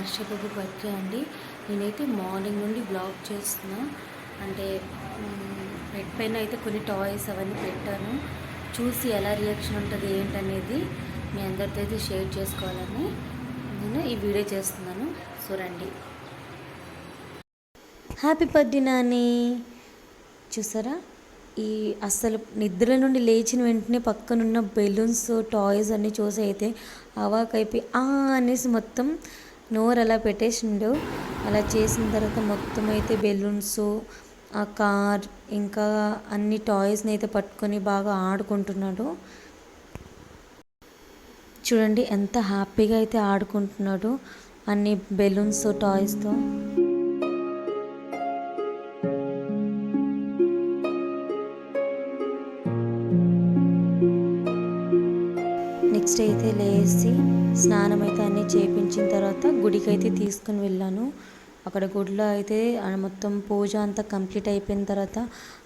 మహర్షి బాబు birthday అండి. నేనైతే morning నుండి బ్లాగ్ చేస్తున్నా. అంటే బెడ్ పైన అయితే కొన్ని టాయ్స్ అవన్నీ పెట్టాను. చూసి ఎలా రియాక్షన్ ఉంటుంది ఏంటనేది మీ అందరితో అయితే షేర్ చేసుకోవాలని నేను ఈ వీడియో చేస్తున్నాను. చూడండి. Happy birthday Nani. చూసారా, ఈ అస్సలు నిద్ర నుండి లేచిన వెంటనే పక్కనున్న బెలూన్స్ టాయ్స్ అన్నీ చూసి అయితే అవాకైపోయి అనేసి మొత్తం నోరు అలా పెట్టేసిండు. అలా చేసిన తర్వాత మొత్తం అయితే బెలూన్స్, ఆ కార్, ఇంకా అన్ని టాయ్స్ని అయితే పట్టుకొని బాగా ఆడుకుంటున్నాడు. చూడండి ఎంత హ్యాపీగా అయితే ఆడుకుంటున్నాడు అన్ని బెలూన్స్ టాయ్స్తో. నెక్స్ట్ అయితే లేచి స్నానం అయితే అన్నీ చేయించిన తర్వాత గుడికి అయితే తీసుకుని వెళ్ళాను. అక్కడ గుడిలో అయితే మొత్తం పూజ అంతా కంప్లీట్ అయిపోయిన తర్వాత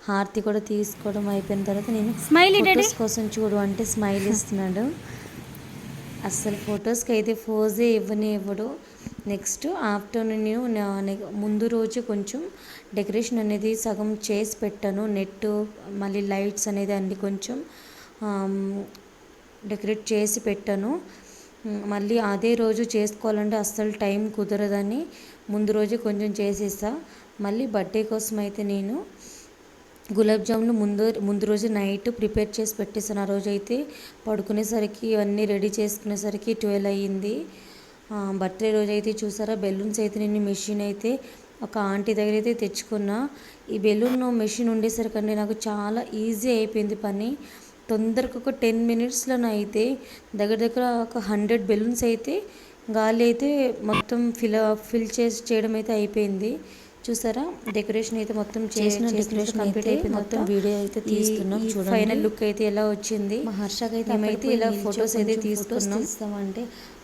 హారతి కూడా తీసుకోవడం అయిపోయిన తర్వాత నేను ఫొటోస్ కోసం చూడు అంటే స్మైల్ ఇస్తున్నాడు. అస్సలు ఫొటోస్కి అయితే పోజే ఇవ్వడు. నెక్స్ట్ ఆఫ్టర్నూన్ ముందు రోజు కొంచెం డెకరేషన్ అనేది సగం చేసి పెట్టాను. నెట్ మళ్ళీ లైట్స్ అనేది అన్ని కొంచెం డెకరేట్ చేసి పెట్టాను. మళ్ళీ అదే రోజు చేసుకోవాలంటే అస్సలు టైం కుదరదని ముందు రోజు కొంచెం చేసేసా. మళ్ళీ బర్త్డే కోసం అయితే నేను గులాబ్ జాములు ముందు రోజు నైట్ ప్రిపేర్ చేసి పెట్టేసాను. ఆ రోజు అయితే పడుకునేసరికి ఇవన్నీ రెడీ చేసుకునేసరికి 12 అయ్యింది. బర్త్డే రోజు అయితే చూసారా, బెలూన్స్ అయితే నేను మెషిన్ అయితే ఒక ఆంటీ దగ్గర అయితే తెచ్చుకున్నా. ఈ బెలూన్ మెషిన్ ఉండేసరికి నాకు చాలా ఈజీ అయిపోయింది పని. తొందరగా ఒక 10 మినిట్స్లో అయితే దగ్గర ఒక 100 బెలూన్స్ అయితే గాలి అయితే మొత్తం ఫిల్ చేయడం అయితే అయిపోయింది. చూసారా, డెకరేషన్ అయితే మొత్తం డెకరేషన్ కంప్లీట్ అయిపోయింది. మొత్తం వీడియో అయితే తీసుకున్నాం. చూడండి ఫైనల్ లుక్ అయితే ఎలా వచ్చింది. మా హర్షకి అయితే మేమైతే ఇలా ఫొటోస్ అయితే తీసుకున్నాం. ఇస్తామంటే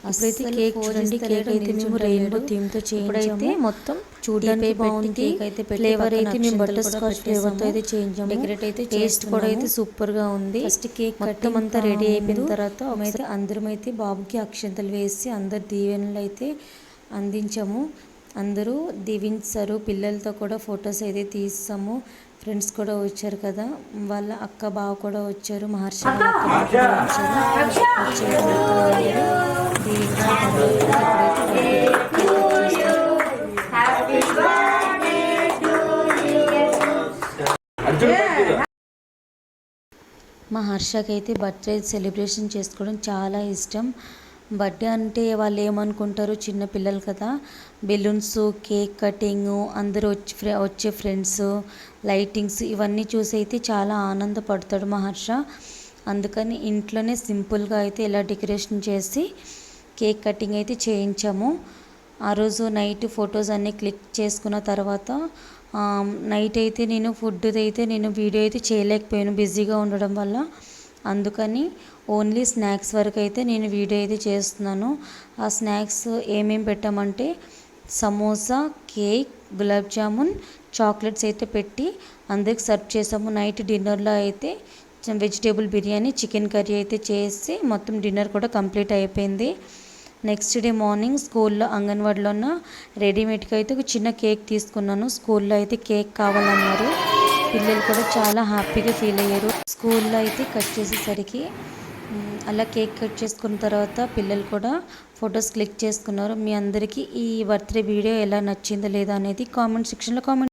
అప్పుడైతే కేక్ చూడండి, కేక్ అయితే మేము రెయిన్బో థీమ్ తో చేయించాము. మొత్తం చూడడానికి బాగుంది. కేక్ అయితే ఫ్లేవర్ అయితే మేము బటర్ స్కాచ్ ఫ్లేవర్ తో అయితే చేయించాము. డెకరేట్ అయితే టేస్ట్ కూడా అయితే సూపర్ గా ఉంది. ఫస్ట్ కేక్ మొత్తం అంతా రెడీ అయిపోయిన తర్వాత అయితే అందరం అయితే బాబుకి అక్షంతలు వేసి అందరు దీవెనలు అయితే అందించాము. అందరూ దీవించారు. పిల్లలతో కూడా ఫొటోస్ అయితే తీసాము. ఫ్రెండ్స్ కూడా వచ్చారు కదా, వాళ్ళ అక్క బావ కూడా వచ్చారు. మహర్షి వాళ్ళ అక్క బావ కూడా మా హర్షకి అయితే బర్త్డే సెలబ్రేషన్ చేసుకోవడం చాలా ఇష్టం. బర్త్డే అంటే వాళ్ళు ఏమనుకుంటారు, చిన్న పిల్లలు కదా, బెలూన్స్, కేక్ కటింగ్, అందరూ వచ్చే ఫ్రెండ్స్, లైటింగ్స్ ఇవన్నీ చూసి అయితే చాలా ఆనందపడతాడు మా హర్ష. అందుకని ఇంట్లోనే సింపుల్గా అయితే ఇలా డెకరేషన్ చేసి కేక్ కటింగ్ అయితే చేయించాము. ఆ రోజు నైట్ ఫొటోస్ అన్నీ క్లిక్ చేసుకున్న తర్వాత నైట్ అయితే నేను ఫుడ్ అయితే నేను వీడియో అయితే చేయలేకపోయాను బిజీగా ఉండడం వల్ల. అందుకని ఓన్లీ స్నాక్స్ వరకు అయితే నేను వీడియో అయితే చేస్తున్నాను. ఆ స్నాక్స్ ఏమేమి పెట్టామంటే సమోసా, కేక్, గులాబ్ జామున్, చాక్లెట్స్ అయితే పెట్టి అందరికి సర్వ్ చేసాము. నైట్ డిన్నర్లో అయితే వెజిటేబుల్ బిర్యానీ, చికెన్ కర్రీ అయితే చేసి మొత్తం డిన్నర్ కూడా కంప్లీట్ అయిపోయింది. నెక్స్ట్ డే మార్నింగ్ స్కూల్లో అంగన్వాడీలో ఉన్న రెడీమేడ్గా అయితే ఒక చిన్న కేక్ తీసుకున్నాను. స్కూల్లో అయితే కేక్ కావాలన్నారు. పిల్లలు కూడా చాలా హ్యాపీగా ఫీల్ అయ్యారు. స్కూల్లో అయితే కట్ చేసేసరికి అలా కేక్ కట్ చేసుకున్న తర్వాత పిల్లలు కూడా ఫొటోస్ క్లిక్ చేసుకున్నారు. మీ అందరికీ ఈ బర్త్డే వీడియో ఎలా నచ్చిందో లేదా అనేది కామెంట్ సెక్షన్లో కామెంట్